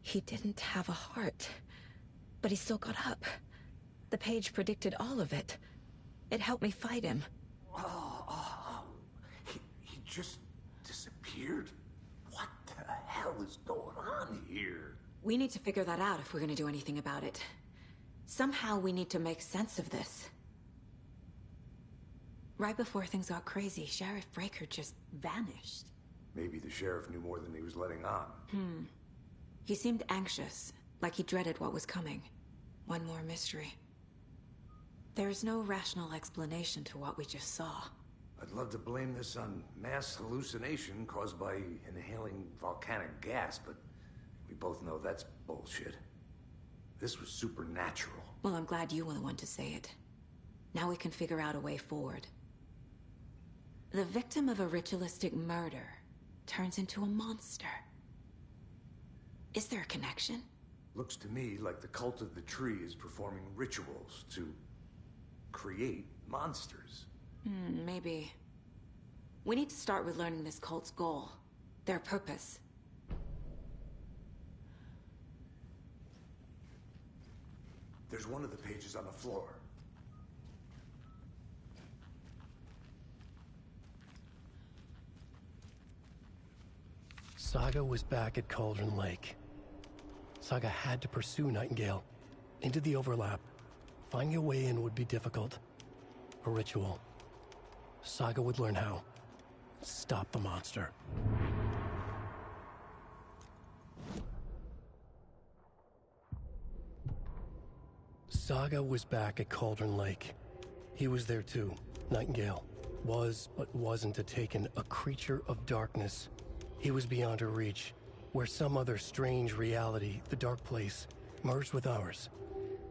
He didn't have a heart, but he still got up. The page predicted all of it. It helped me fight him. He just disappeared? What the hell is going on here? We need to figure that out if we're gonna do anything about it. Somehow we need to make sense of this. Right before things got crazy, Sheriff Breaker just vanished. Maybe the sheriff knew more than he was letting on. He seemed anxious, like he dreaded what was coming. One more mystery. There's no rational explanation to what we just saw. I'd love to blame this on mass hallucination caused by inhaling volcanic gas, but we both know that's bullshit. This was supernatural. Well, I'm glad you were the one to say it. Now we can figure out a way forward. The victim of a ritualistic murder turns into a monster. Is there a connection? Looks to me like the cult of the tree is performing rituals to create monsters. Maybe. We need to start with learning this cult's goal. Their purpose. There's one of the pages on the floor. Saga was back at Cauldron Lake. Saga had to pursue Nightingale into the overlap. Finding a way in would be difficult. A ritual. Saga would learn how. Stop the monster. Saga was back at Cauldron Lake. He was there too. Nightingale was, but wasn't a Taken, a creature of darkness. He was beyond her reach, where some other strange reality, the dark place, merged with ours.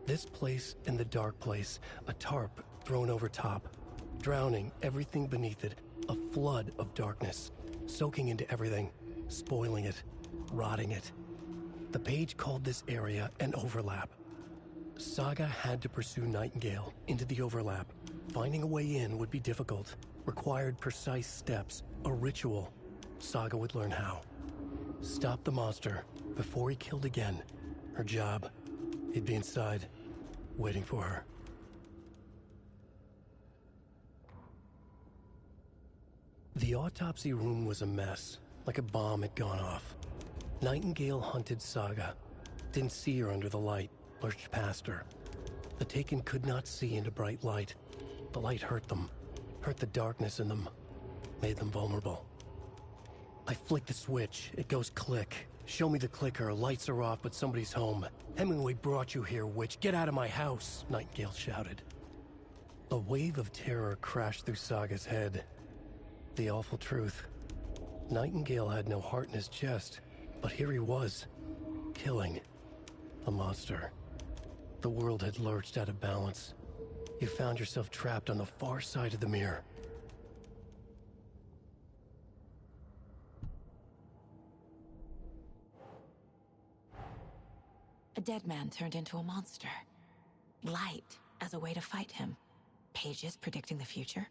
This place and the dark place, a tarp thrown over top, drowning everything beneath it, a flood of darkness, soaking into everything, spoiling it, rotting it. The page called this area an overlap. Saga had to pursue Nightingale into the overlap. Finding a way in would be difficult, required precise steps, a ritual. Saga would learn how. Stop the monster before he killed again. Her job. He'd be inside, waiting for her. The autopsy room was a mess, like a bomb had gone off. Nightingale hunted Saga. Didn't see her under the light, lurched past her. The Taken could not see into bright light. The light hurt them, hurt the darkness in them, made them vulnerable. I flick the switch, it goes click. Show me the clicker, lights are off, but somebody's home. Hemingway brought you here, witch. Get out of my house, Nightingale shouted. A wave of terror crashed through Saga's head. The awful truth. Nightingale had no heart in his chest, but here he was, killing a monster. The world had lurched out of balance. You found yourself trapped on the far side of the mirror. A dead man turned into a monster. Light as a way to fight him. Pages predicting the future.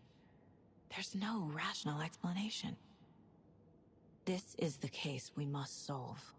There's no rational explanation. This is the case we must solve.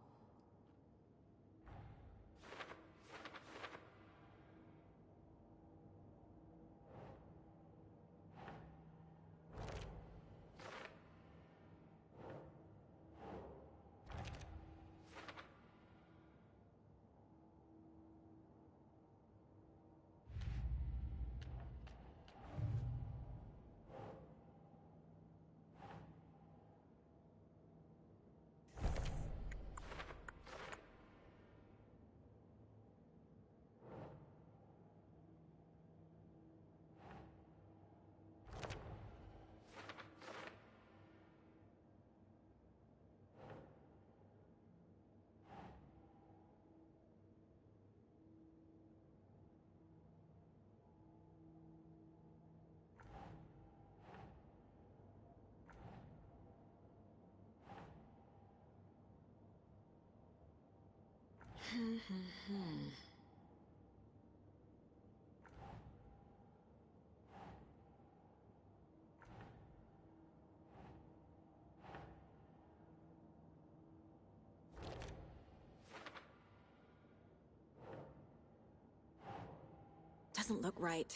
doesn't look right.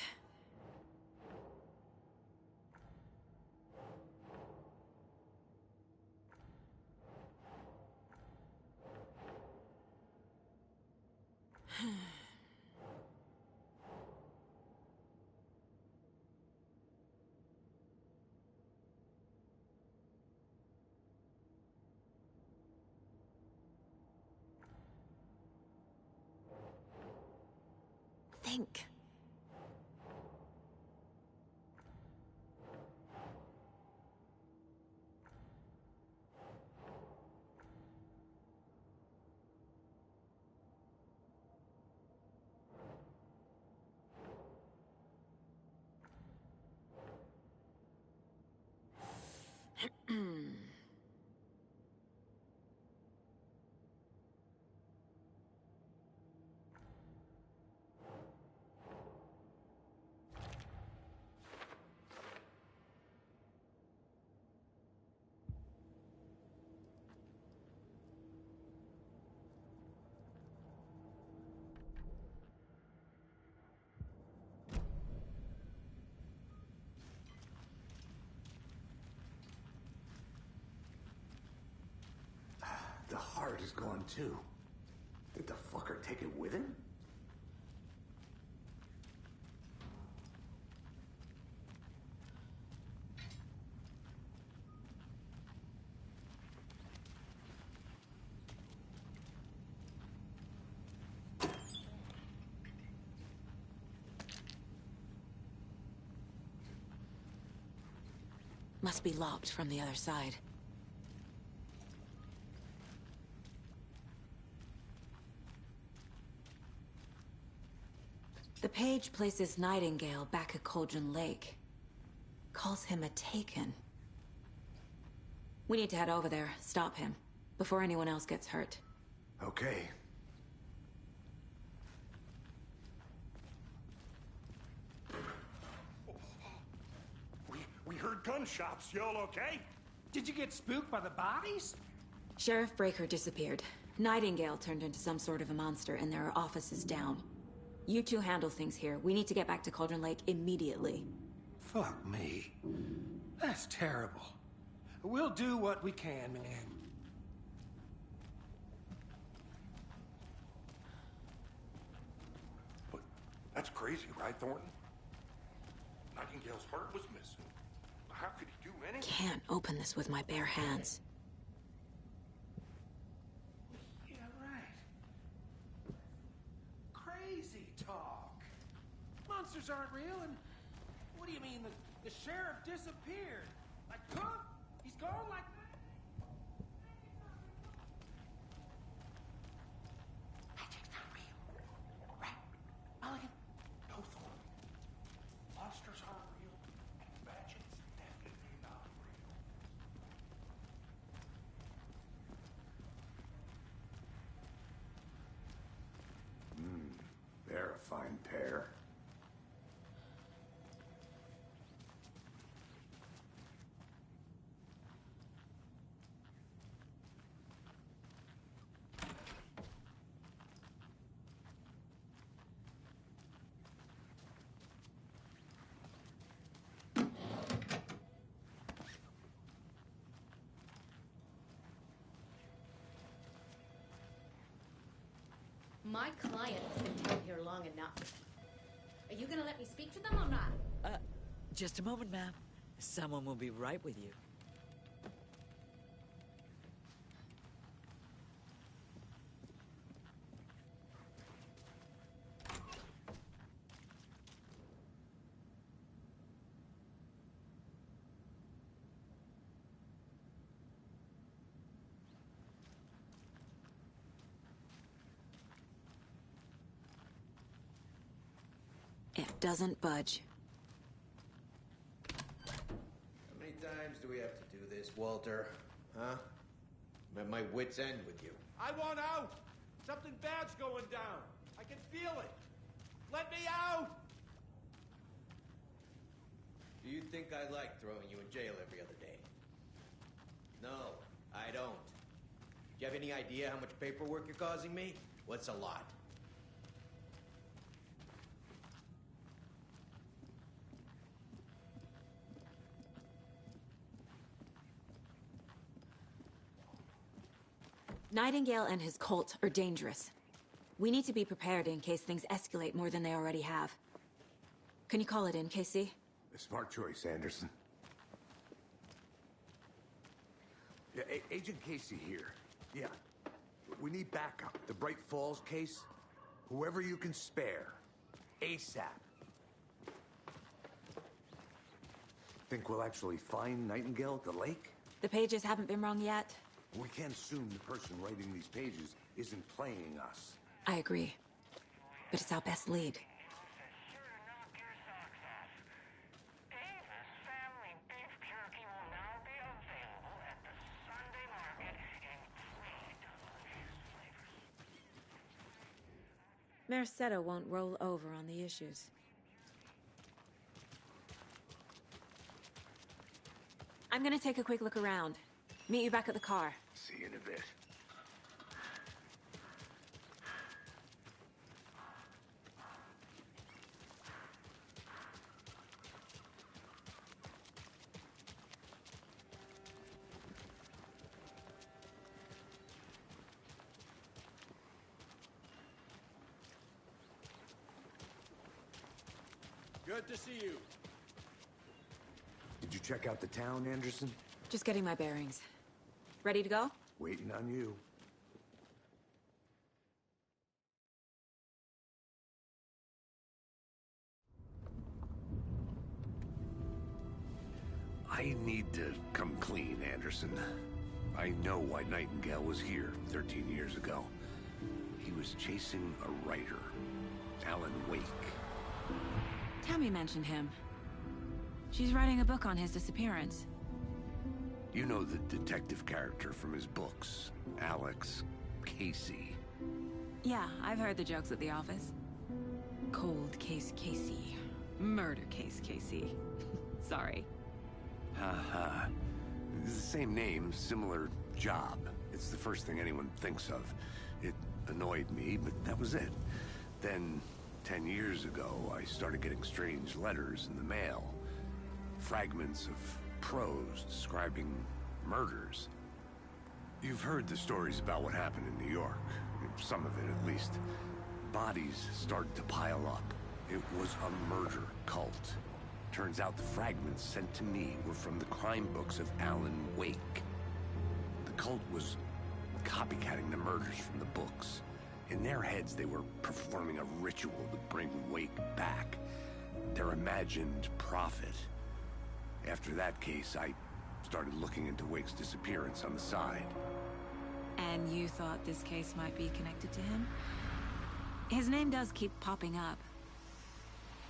Think. The heart is gone too. Did the fucker take it with him? Must be locked from the other side. The page places Nightingale back at Cauldron Lake. Calls him a Taken. We need to head over there, stop him, before anyone else gets hurt. Okay. We heard gunshots. Y'all okay? Did you get spooked by the bodies? Sheriff Breaker disappeared. Nightingale turned into some sort of a monster, and there are offices down. You two handle things here. We need to get back to Cauldron Lake immediately. Fuck me. That's terrible. We'll do what we can, man. But that's crazy, right, Thornton? Nightingale's heart was missing. How could he do anything? Can't open this with my bare hands. Yeah, right. Crazy talk. Monsters aren't real, and what do you mean the sheriff disappeared? Like Cook? He's gone like that? Magic's not real. Right? Mulligan? No, Thornton. Monsters aren't real. Magic's definitely not real. They're a fine pair. My client has been held here long enough. Are you gonna let me speak to them or not? Just a moment, ma'am. Someone will be right with you. It doesn't budge. How many times do we have to do this, Walter? Huh? I'm at my wit's end with you. I want out! Something bad's going down. I can feel it. Let me out! Do you think I like throwing you in jail every other day? No, I don't. Do you have any idea how much paperwork you're causing me? What's a lot? Nightingale and his cult are dangerous. We need to be prepared in case things escalate more than they already have. Can you call it in, KC? A smart choice, Anderson. Yeah, Agent Casey here. Yeah. We need backup. The Bright Falls case, whoever you can spare. ASAP. Think we'll actually find Nightingale at the lake? The pages haven't been wrong yet. We can't assume the person writing these pages isn't playing us. I agree. But it's our best lead. Merced won't roll over on the issues. I'm gonna take a quick look around. Meet you back at the car. See you in a bit. Good to see you. Did you check out the town, Anderson? Just getting my bearings. Ready to go? Waiting on you. I need to come clean, Anderson. I know why Nightingale was here 13 years ago. He was chasing a writer, Alan Wake. Tammy mentioned him. She's writing a book on his disappearance. You know the detective character from his books, Alex Casey. Yeah, I've heard the jokes at the office. Cold case Casey. Murder case Casey. Sorry. Ha. It's the same name, similar job. It's the first thing anyone thinks of. It annoyed me, but that was it. Then, 10 years ago, I started getting strange letters in the mail. Fragments of prose describing murders. You've heard the stories about what happened in New York. Some of it, at least. Bodies started to pile up. It was a murder cult. Turns out the fragments sent to me were from the crime books of Alan Wake. The cult was copycatting the murders from the books. In their heads, they were performing a ritual to bring Wake back. Their imagined prophet. After that case, I started looking into Wake's disappearance on the side. And you thought this case might be connected to him? His name does keep popping up.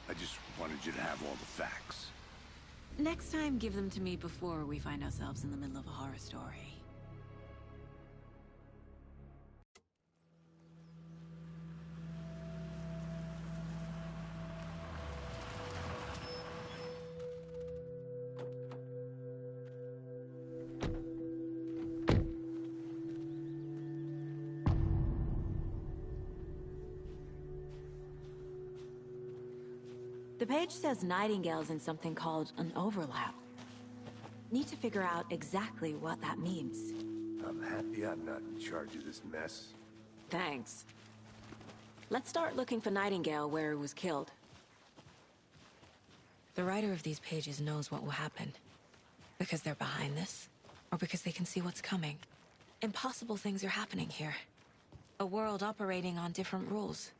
I just wanted you to have all the facts. Next time, give them to me before we find ourselves in the middle of a horror story. The page says Nightingale's in something called an overlap. Need to figure out exactly what that means. I'm happy I'm not in charge of this mess. Thanks. Let's start looking for Nightingale where he was killed. The writer of these pages knows what will happen. Because they're behind this, or because they can see what's coming. Impossible things are happening here. A world operating on different rules.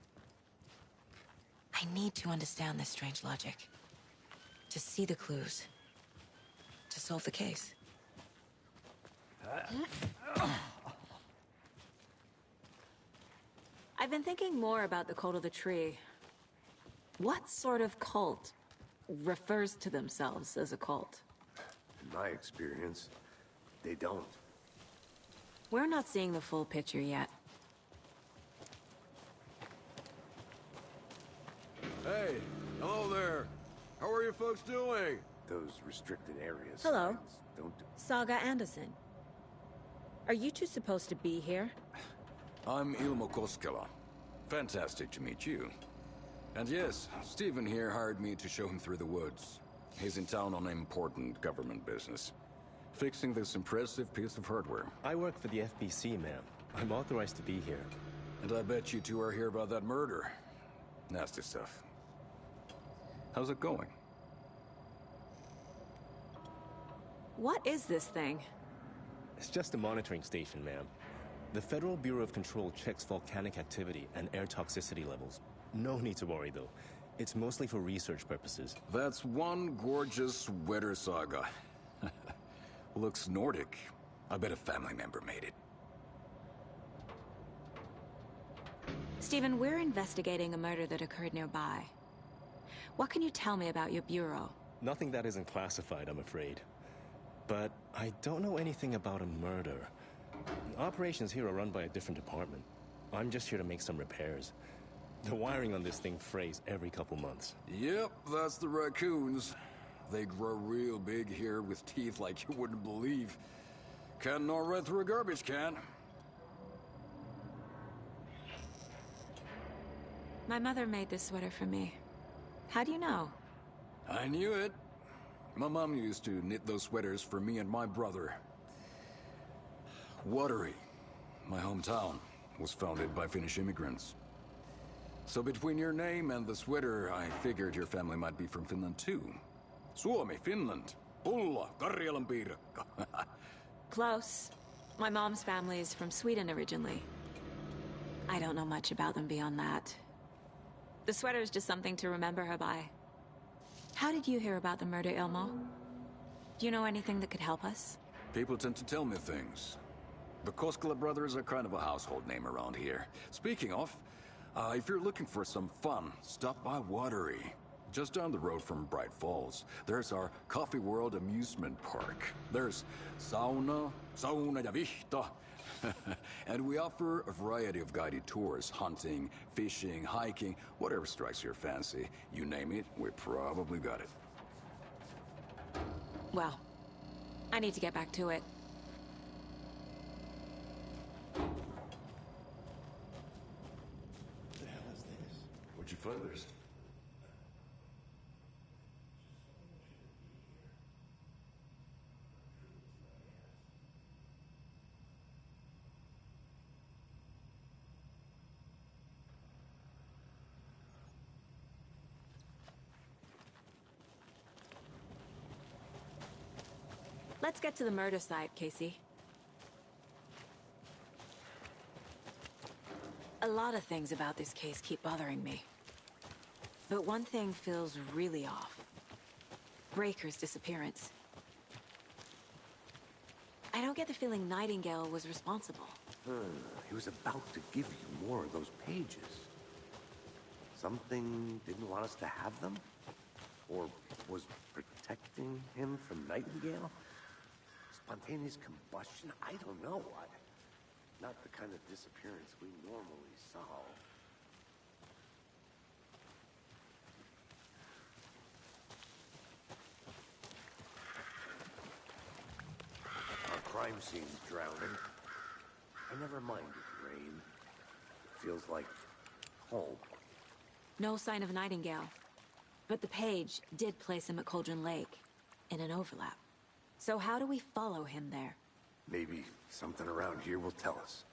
I need to understand this strange logic. To see the clues. To solve the case. I've been thinking more about the cult of the tree. What sort of cult refers to themselves as a cult? In my experience, they don't. We're not seeing the full picture yet. Hey, hello there. How are you folks doing? Those restricted areas. Hello. signs don't do. Saga Anderson. Are you two supposed to be here? I'm Ilmo Koskela. Fantastic to meet you. And yes, Stephen here hired me to show him through the woods. He's in town on important government business. Fixing this impressive piece of hardware. I work for the FBC, ma'am. I'm authorized to be here. And I bet you two are here about that murder. Nasty stuff. How's it going? What is this thing? It's just a monitoring station, ma'am. The Federal Bureau of Control checks volcanic activity and air toxicity levels. No need to worry, though. It's mostly for research purposes. That's one gorgeous weather saga. Looks Nordic. I bet a family member made it. Stephen, we're investigating a murder that occurred nearby. What can you tell me about your bureau? Nothing that isn't classified, I'm afraid. But I don't know anything about a murder. Operations here are run by a different department. I'm just here to make some repairs. The wiring on this thing frays every couple months. Yep, that's the raccoons. They grow real big here with teeth like you wouldn't believe. Can't gnaw right through a garbage can. My mother made this sweater for me. How do you know? I knew it. My mom used to knit those sweaters for me and my brother. Watery, my hometown, was founded by Finnish immigrants. So between your name and the sweater, I figured your family might be from Finland too. Suomi, Finland. Pulla, Karjalan piirakka. Close. My mom's family is from Sweden originally. I don't know much about them beyond that. The sweater is just something to remember her by. How did you hear about the murder, Ilmo? Do you know anything that could help us? People tend to tell me things. The Koskela brothers are kind of a household name around here. Speaking of, if you're looking for some fun, stop by Watery. Just down the road from Bright Falls, there's our Coffee World amusement park. There's sauna ja vihta. And we offer a variety of guided tours, hunting, fishing, hiking, whatever strikes your fancy. You name it, we probably got it. Well, I need to get back to it. What the hell is this? What'd you find there? Let's get to the murder site, Casey. A lot of things about this case keep bothering me. But one thing feels really off. Breaker's disappearance. I don't get the feeling Nightingale was responsible. He was about to give you more of those pages. Something didn't want us to have them? Or was protecting him from Nightingale? Spontaneous combustion? I don't know. Not the kind of disappearance we normally solve. Our crime scene's drowning. I never minded rain. It feels like home. No sign of Nightingale. But the page did place him at Cauldron Lake, in an overlap. So how do we follow him there? Maybe something around here will tell us.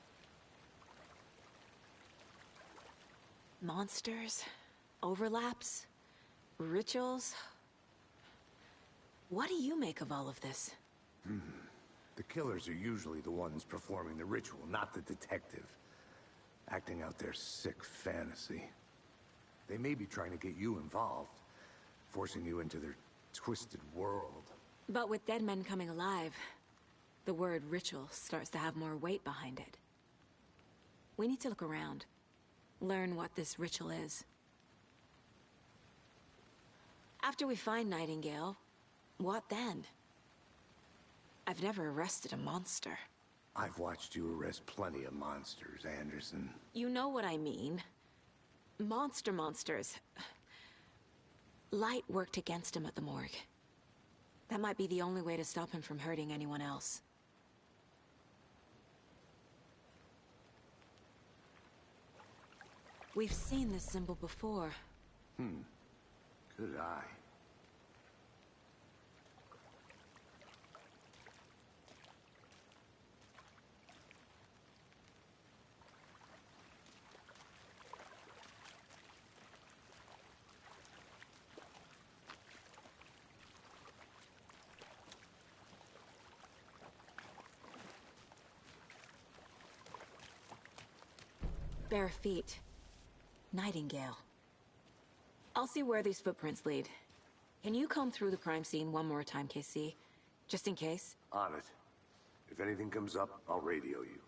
Monsters? Overlaps? Rituals? What do you make of all of this? The killers are usually the ones performing the ritual, not the detective. Acting out their sick fantasy. They may be trying to get you involved, forcing you into their twisted world. But with dead men coming alive, the word ritual starts to have more weight behind it. We need to look around. Learn what this ritual is. After we find Nightingale, what then? I've never arrested a monster. I've watched you arrest plenty of monsters, Anderson. You know what I mean. Monsters. Light worked against him at the morgue. That might be the only way to stop him from hurting anyone else. We've seen this symbol before. Good eye. Bare feet. Nightingale. I'll see where these footprints lead. Can you comb through the crime scene one more time, KC? Just in case? On it. If anything comes up, I'll radio you.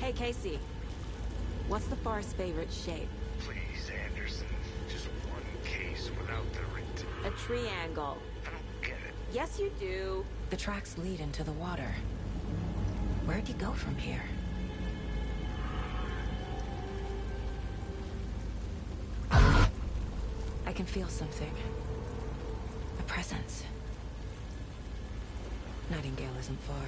Hey, Casey. What's the far's favorite shape? Please, Anderson. Just one case without the A triangle. I don't get it. Yes, you do. The tracks lead into the water. Where'd you go from here? I can feel something. A presence. Nightingale isn't far.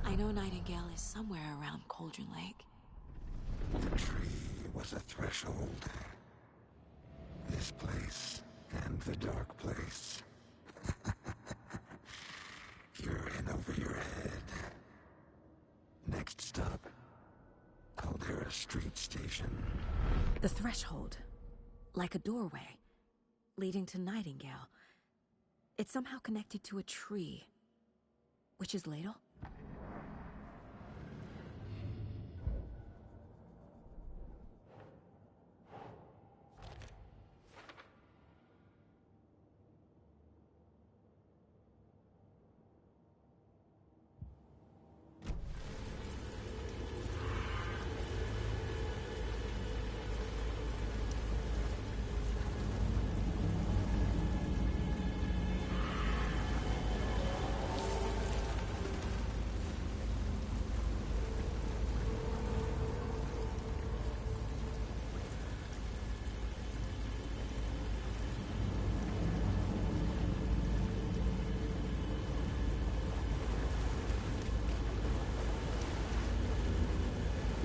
I know Nightingale is somewhere around Cauldron Lake. The tree was a threshold. This place and the dark place. You're in over your head. Next stop, Caldera Street Station. The threshold. Like a doorway. Leading to Nightingale. It's somehow connected to a tree. Witch's Ladle?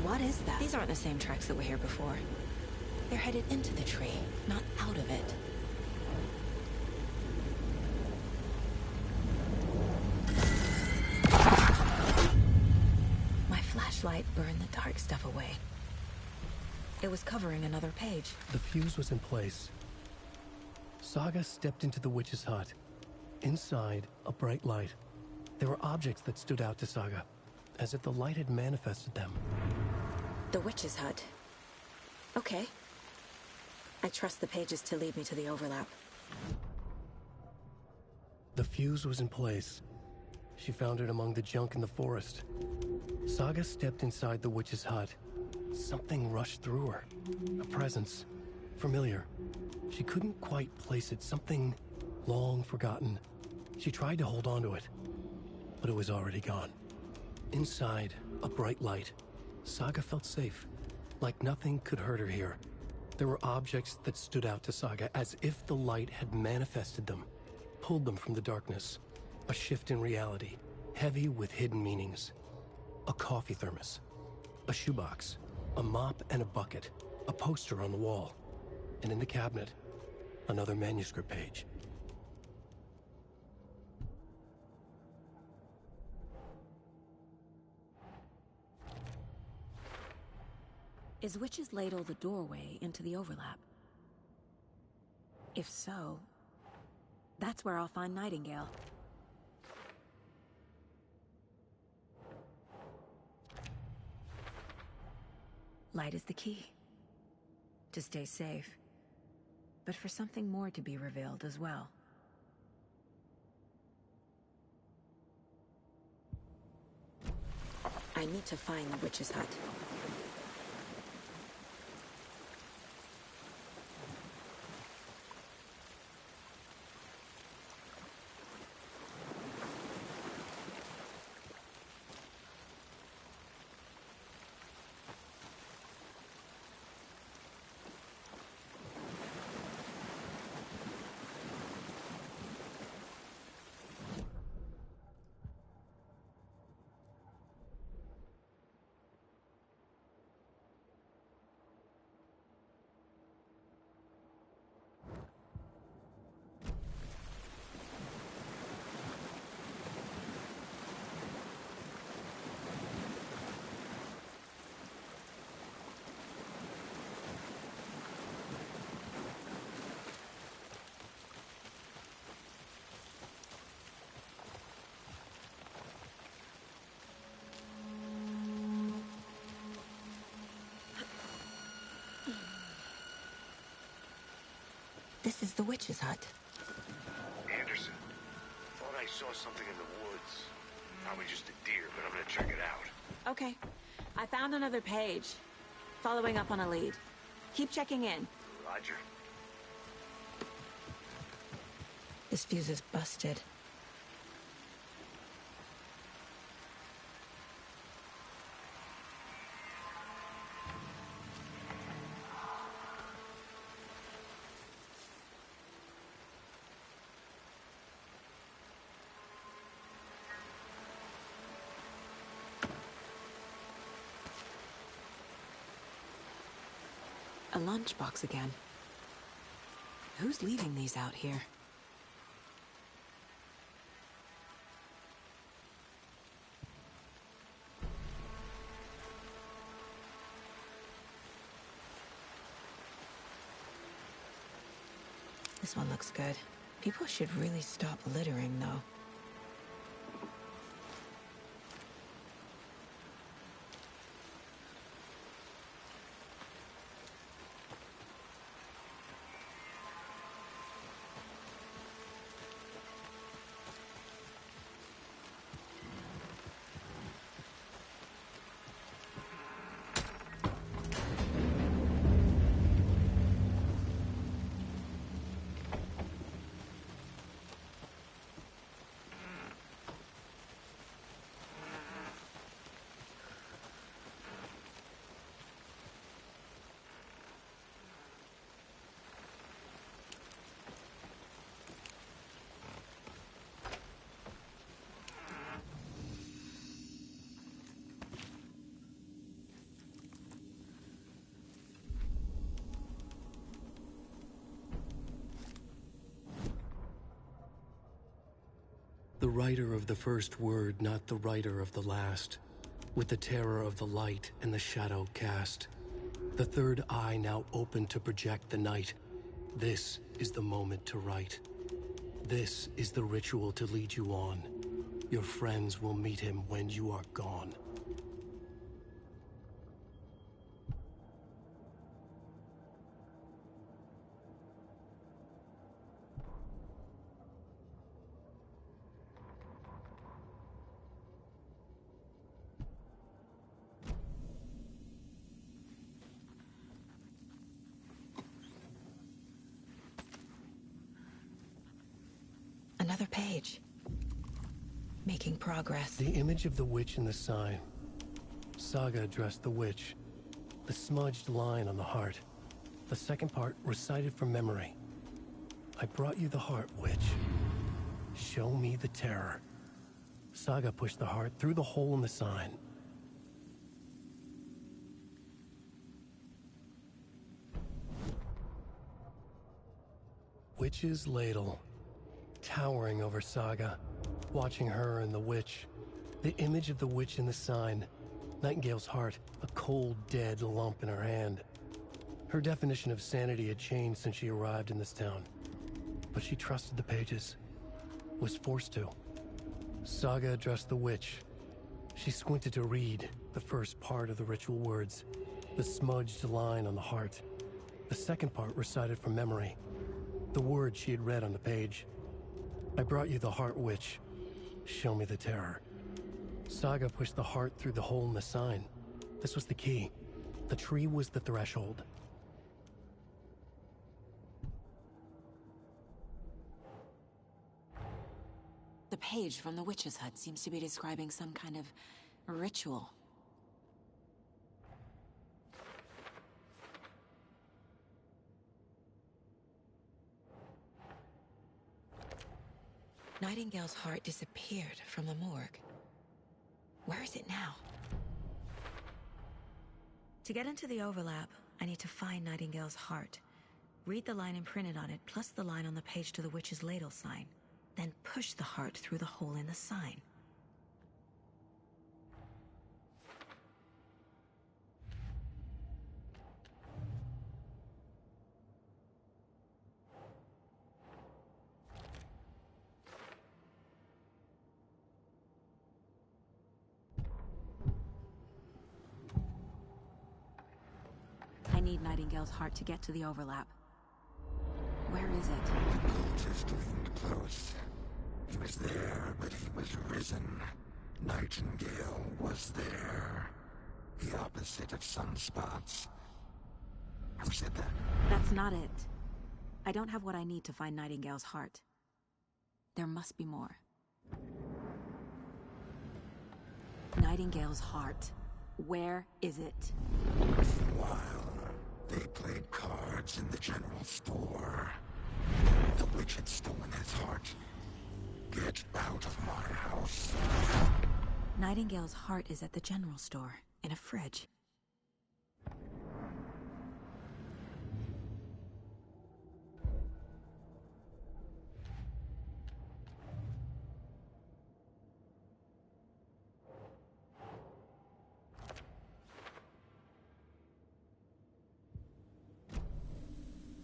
What is that? These aren't the same tracks that were here before. They're headed into the tree, not out of it. My flashlight burned the dark stuff away. It was covering another page. The fuse was in place. Saga stepped into the witch's hut. Inside, a bright light. There were objects that stood out to Saga, as if the light had manifested them. The witch's hut. Okay. I trust the pages to lead me to the overlap. The fuse was in place. She found it among the junk in the forest. Saga stepped inside the witch's hut. Something rushed through her. A presence. Familiar. She couldn't quite place it. Something long forgotten. She tried to hold on to it, but it was already gone. Inside, a bright light. Saga felt safe. Like nothing could hurt her here. There were objects that stood out to Saga as if the light had manifested them, pulled them from the darkness. A shift in reality, heavy with hidden meanings. A coffee thermos, a shoebox, a mop and a bucket, a poster on the wall, and in the cabinet, another manuscript page. Is Witch's Ladle the doorway into the overlap? If so, that's where I'll find Nightingale. Light is the key. To stay safe. But for something more to be revealed as well. I need to find the witch's hut. This is the witch's hut. Anderson, thought I saw something in the woods. Probably just a deer, but I'm gonna check it out. Okay. I found another page. Following up on a lead. Keep checking in. Roger. This fuse is busted. A lunchbox again. Who's leaving these out here? This one looks good. People should really stop littering, though. The writer of the first word, not the writer of the last. With the terror of the light and the shadow cast. The third eye now open to project the night. This is the moment to write. This is the ritual to lead you on. Your friends will meet him when you are gone. another page. Making progress. The image of the witch in the sign. Saga addressed the witch. The smudged line on the heart. The second part recited from memory. I brought you the heart, witch. Show me the terror. Saga pushed the heart through the hole in the sign. Witch's ladle. Towering over Saga. Watching her and the witch. The image of the witch in the sign. Nightingale's heart, a cold, dead lump in her hand. Her definition of sanity had changed since she arrived in this town. But she trusted the pages. Was forced to. Saga addressed the witch. She squinted to read the first part of the ritual words. The smudged line on the heart. The second part recited from memory. The words she had read on the page. I brought you the heart, witch. Show me the terror. Saga pushed the heart through the hole in the sign. This was the key. The tree was the threshold. The page from the witch's hut seems to be describing some kind of ritual. Nightingale's heart disappeared from the morgue. Where is it now? To get into the overlap, I need to find Nightingale's heart. Read the line imprinted on it, plus the line on the page to the witch's ladle sign. Then push the heart through the hole in the sign. I need Nightingale's heart to get to the overlap. Where is it? The cultist leaned close. He was there, but he was risen. Nightingale was there. The opposite of sunspots. Who said that? That's not it. I don't have what I need to find Nightingale's heart. There must be more. Nightingale's heart. Where is it? While they played cards in the general store, the witch had stolen his heart. Get out of my house. Nightingale's heart is at the general store, in a fridge.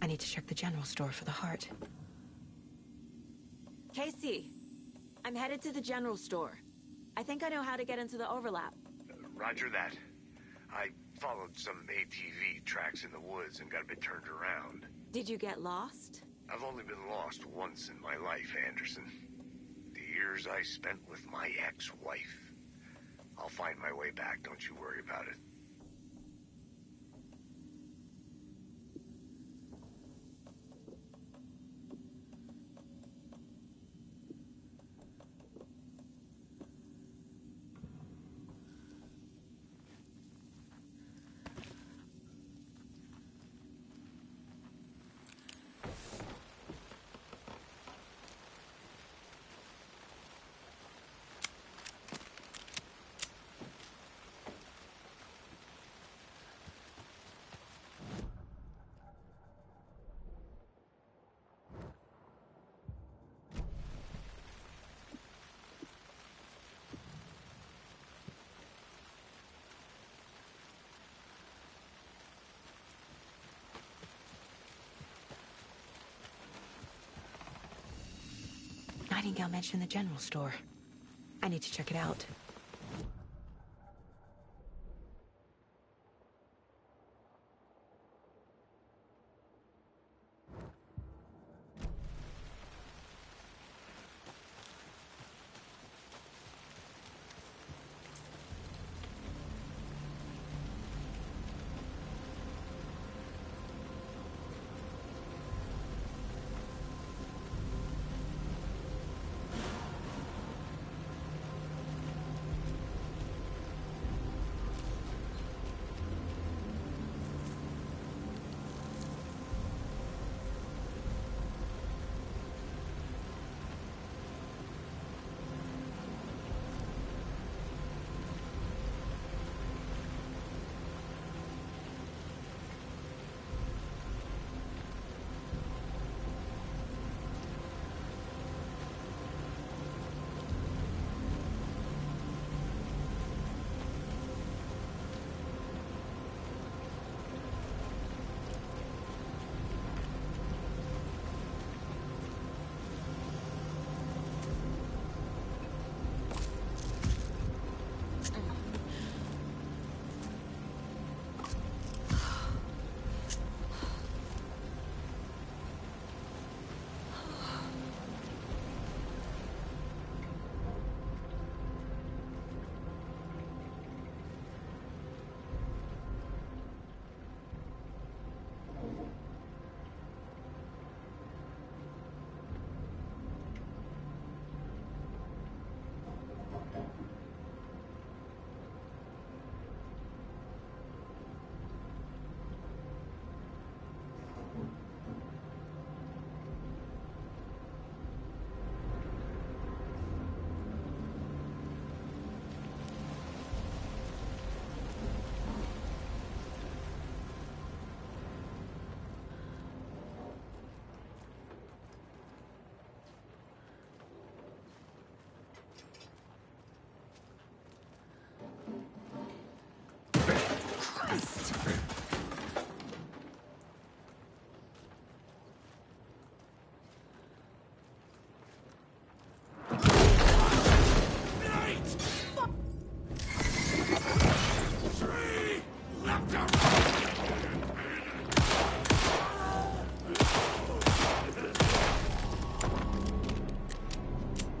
I need to check the general store for the heart. Casey, I'm headed to the general store. I think I know how to get into the overlap. Roger that. I followed some ATV tracks in the woods and got a bit turned around. Did you get lost? I've only been lost once in my life, Anderson. The years I spent with my ex-wife. I'll find my way back, don't you worry about it. Nightingale mentioned the general store. I need to check it out. Christ.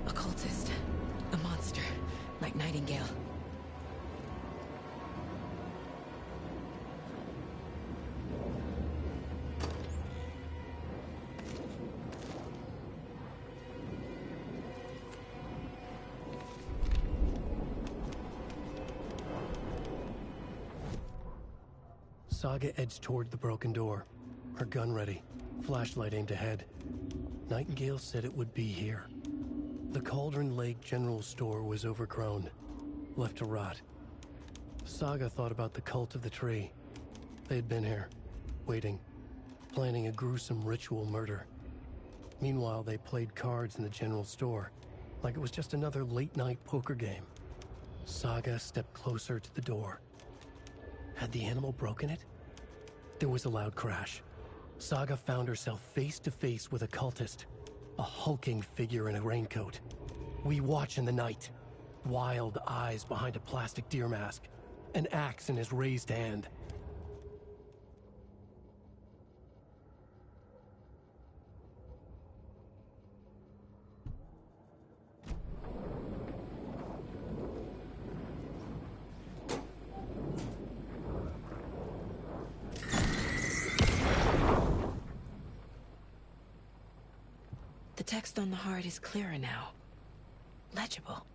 Occultist. A monster. Like Nightingale. Saga edged toward the broken door, her gun ready, flashlight aimed ahead. Nightingale said it would be here. The Cauldron Lake General Store was overgrown, left to rot. Saga thought about the cult of the tree. They had been here, waiting, planning a gruesome ritual murder. Meanwhile, they played cards in the general store, like it was just another late-night poker game. Saga stepped closer to the door. Had the animal broken it? There was a loud crash. Saga found herself face to face with a cultist, a hulking figure in a raincoat. We watch in the night. Wild eyes behind a plastic deer mask, an axe in his raised hand. The text on the heart is clearer now. Legible.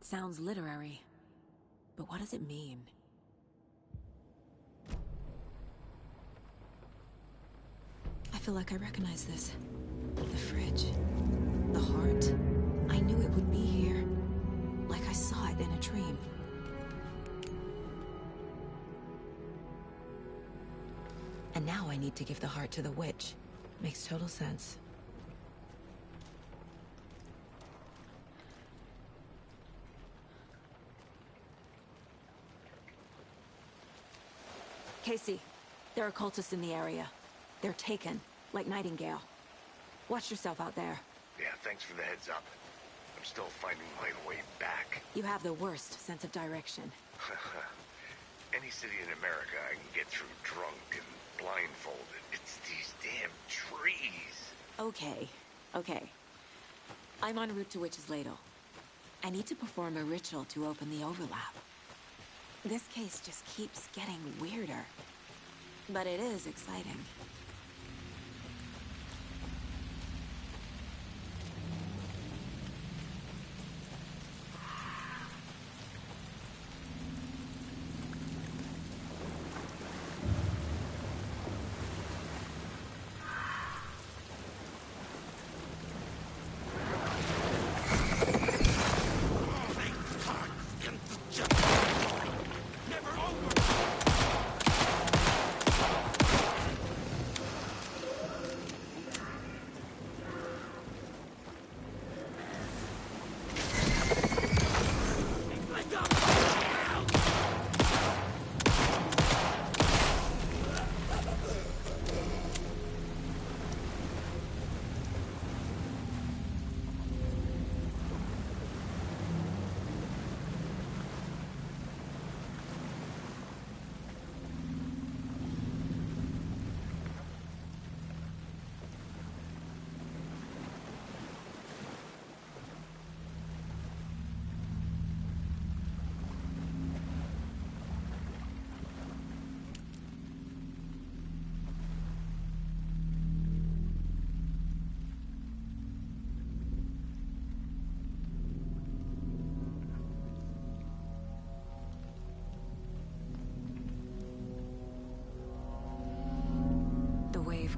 Sounds literary, but what does it mean? I feel like I recognize this. The fridge. The heart. I knew it would be here. Like I saw it in a dream. And now I need to give the heart to the witch. Makes total sense. Casey, there are cultists in the area. They're taken, like Nightingale. Watch yourself out there. Yeah, thanks for the heads up. I'm still finding my way back. You have the worst sense of direction. Any city in America I can get through drunk and blindfolded. It's these damn trees. Okay. I'm en route to Witch's Ladle. I need to perform a ritual to open the overlap. This case just keeps getting weirder. But it is exciting.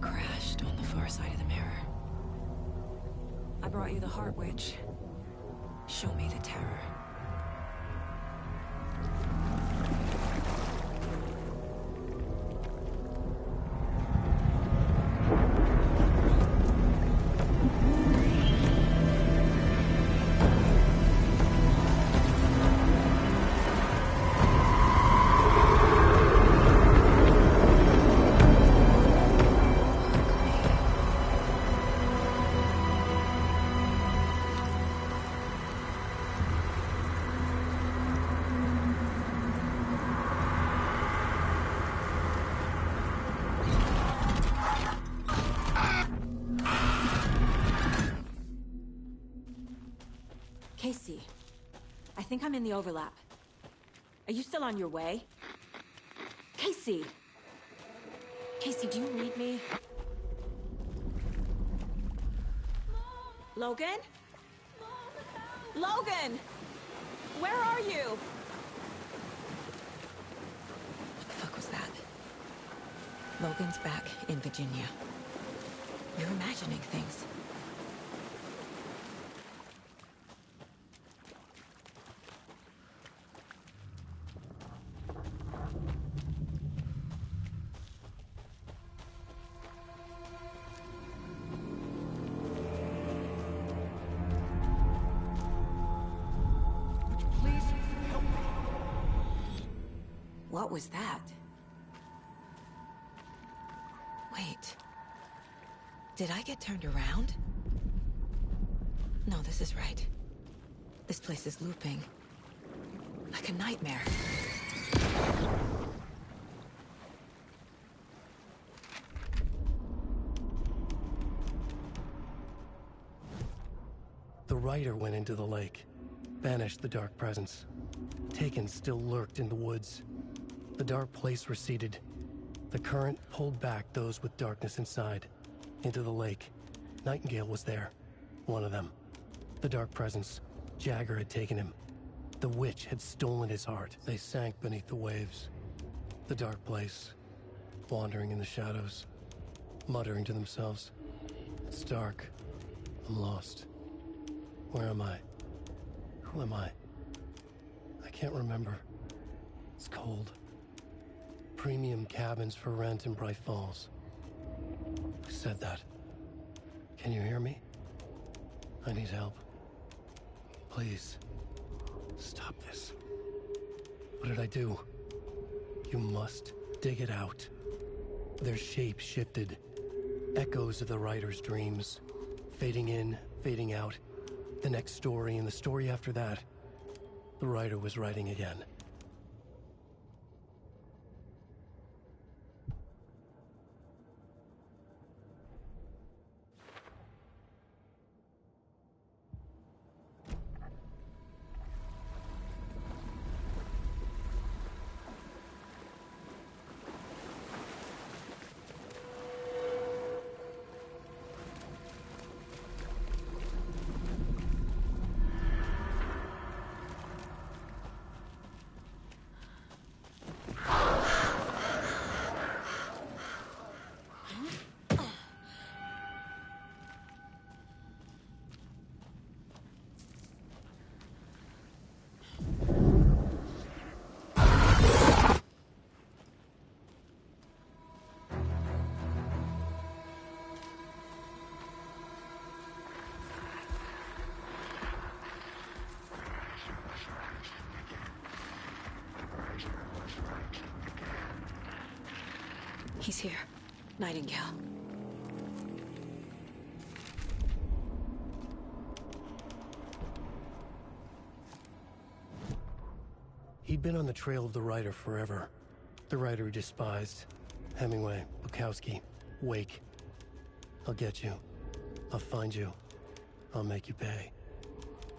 Crashed on the far side of the mirror. I brought you the Heart Witch. Show me the terror. Casey, I think I'm in the overlap. Are you still on your way? Casey! Casey, do you read me? Logan? Logan! Where are you? What the fuck was that? Logan's back in Virginia. You're imagining things. What was that? Wait. Did I get turned around? No, this is right. This place is looping. Like a nightmare. The rider went into the lake, banished the dark presence. Taken still lurked in the woods. The dark place receded. The current pulled back those with darkness inside, into the lake. Nightingale was there, one of them. The dark presence, Jagger had taken him. The witch had stolen his heart. They sank beneath the waves. The dark place, wandering in the shadows, muttering to themselves. It's dark. I'm lost. Where am I? Who am I? I can't remember. It's cold. Premium cabins for rent in Bright Falls. Who said that? Can you hear me? I need help. Please. Stop this. What did I do? You must dig it out. Their shape shifted. Echoes of the writer's dreams. Fading in, fading out. The next story and the story after that. The writer was writing again. He's here. Nightingale. He'd been on the trail of the writer forever. The writer he despised. Hemingway, Bukowski, Wake. I'll get you. I'll find you. I'll make you pay.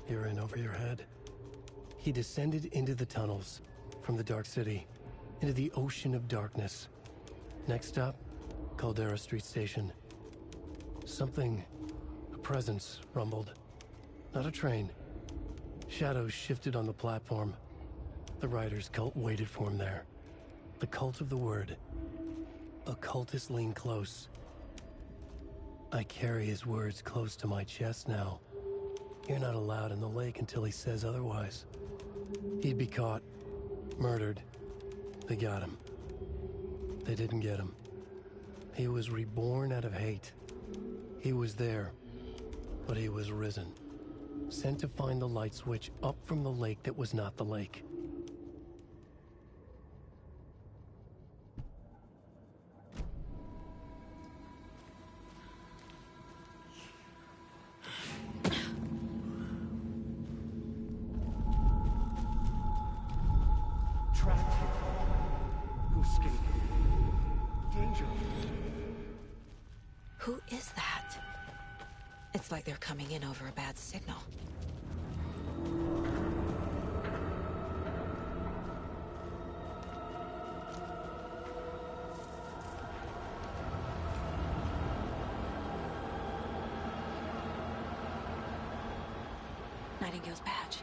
You're in over your head. He descended into the tunnels, from the Dark City, into the ocean of darkness. Next stop, Caldera Street Station. Something, a presence, rumbled. Not a train. Shadows shifted on the platform. The writer's cult waited for him there. The cult of the word. Occultists lean close. I carry his words close to my chest now. You're not allowed in the lake until he says otherwise. He'd be caught, murdered. They got him. They didn't get him. He was reborn out of hate. He was there, but he was risen. Sent to find the light switch up from the lake that was not the lake. Trapped here. Who escaped? Danger. Who is that? It's like they're coming in over a bad signal. Nightingale's badge.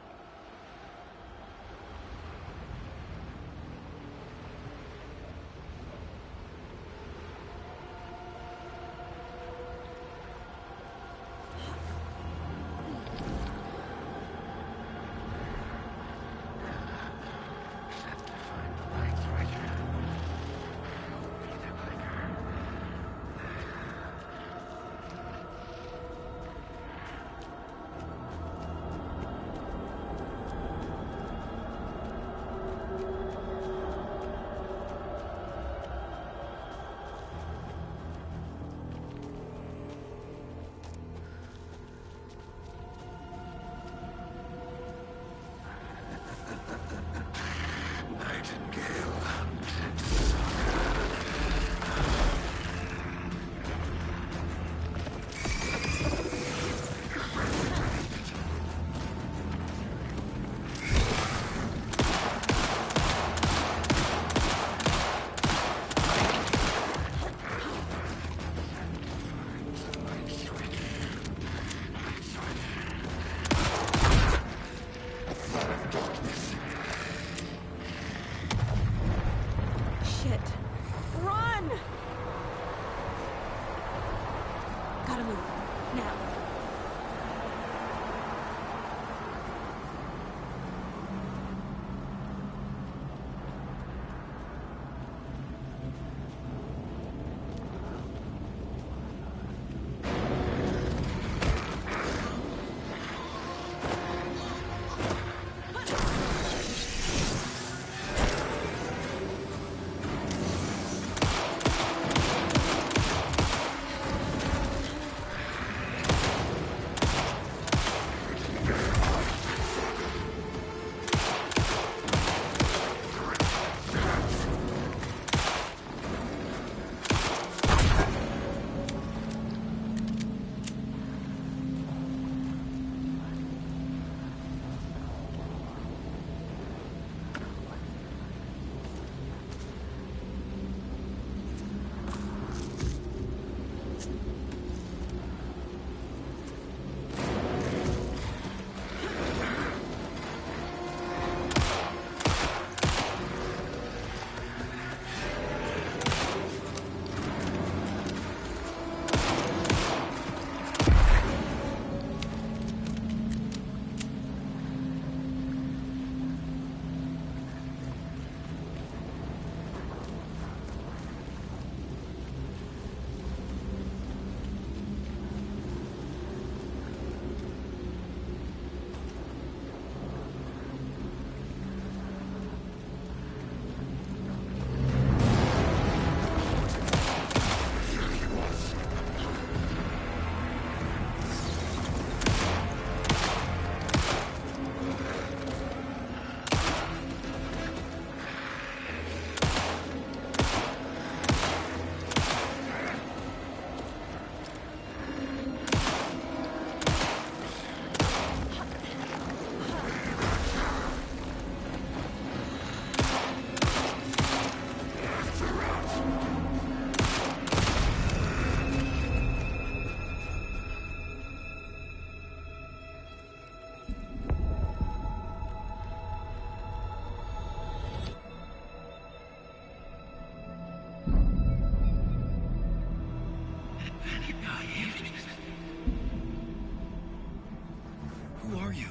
Who are you?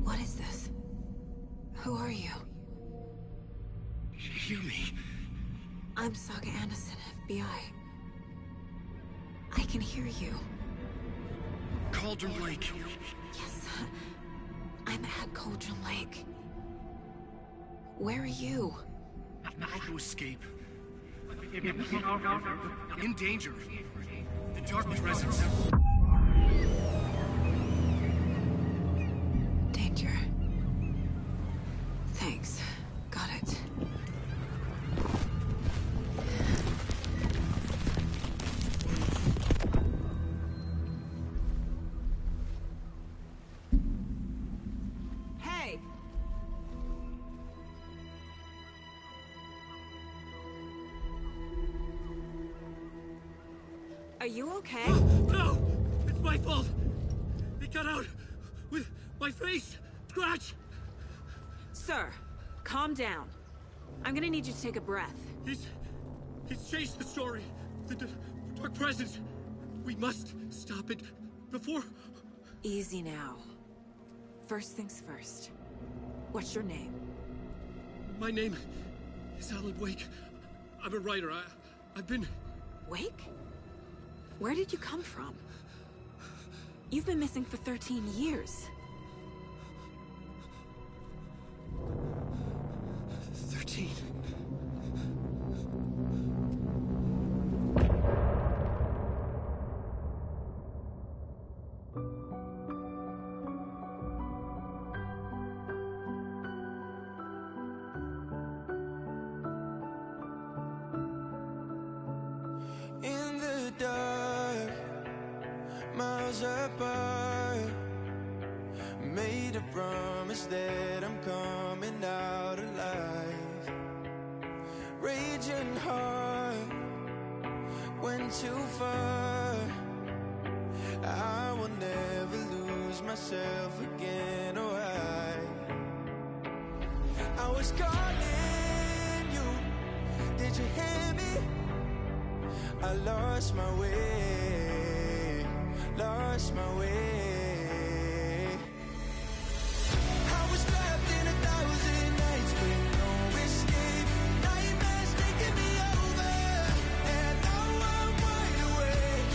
What is this? Who are you? Hear me. I'm Saga Anderson, FBI. I can hear you. Cauldron Lake. Yes, I'm at Cauldron Lake. Where are you? How to escape. In danger. The dark presence. Danger. Thanks. Got it. Hey! Are you okay? No! It's my fault! It got out My face! Scratch! Sir, calm down. I'm gonna need you to take a breath. He's changed the story. The dark presence. We must stop it before... Easy now. First things first. What's your name? My name is Alan Wake. I'm a writer. I've been... Wake? Where did you come from? You've been missing for 13 years. 13. In the dark, miles apart, made a promise that I'm coming out alive. Raging heart, went too far. I will never lose myself again, or I was calling you, did you hear me? I lost my way, lost my way. I was trapped in 1,000 nights with no escape. Nightmares taking me over, and now I'm wide awake,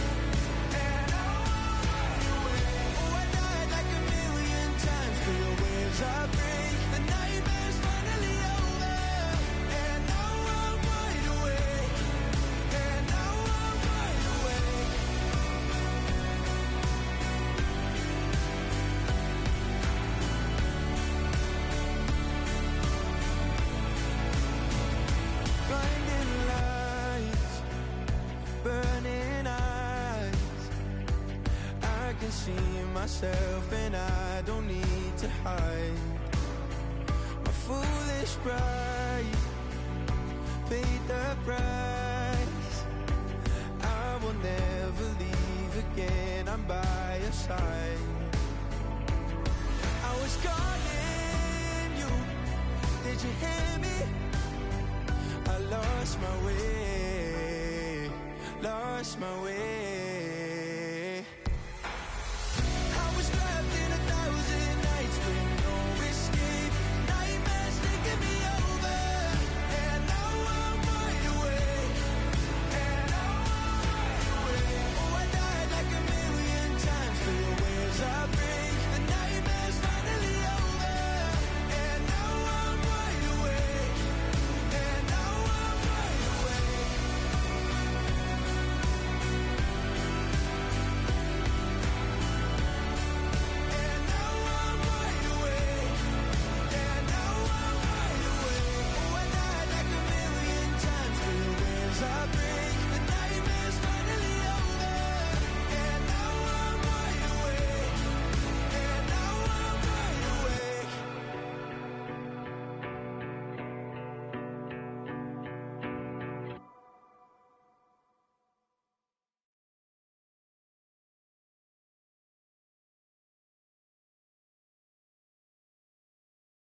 and now I'm wide awake. Oh, I died like 1,000,000 times for the waves I break. The nightmare's finally over, and now I'm wide awake, and now I'm wide awake. Blinding lights, burning eyes. I can see myself and I don't need to hide. My foolish pride paid the price. I will never leave again, I'm by your side. I was calling you, did you hear me? I lost my way, lost my way.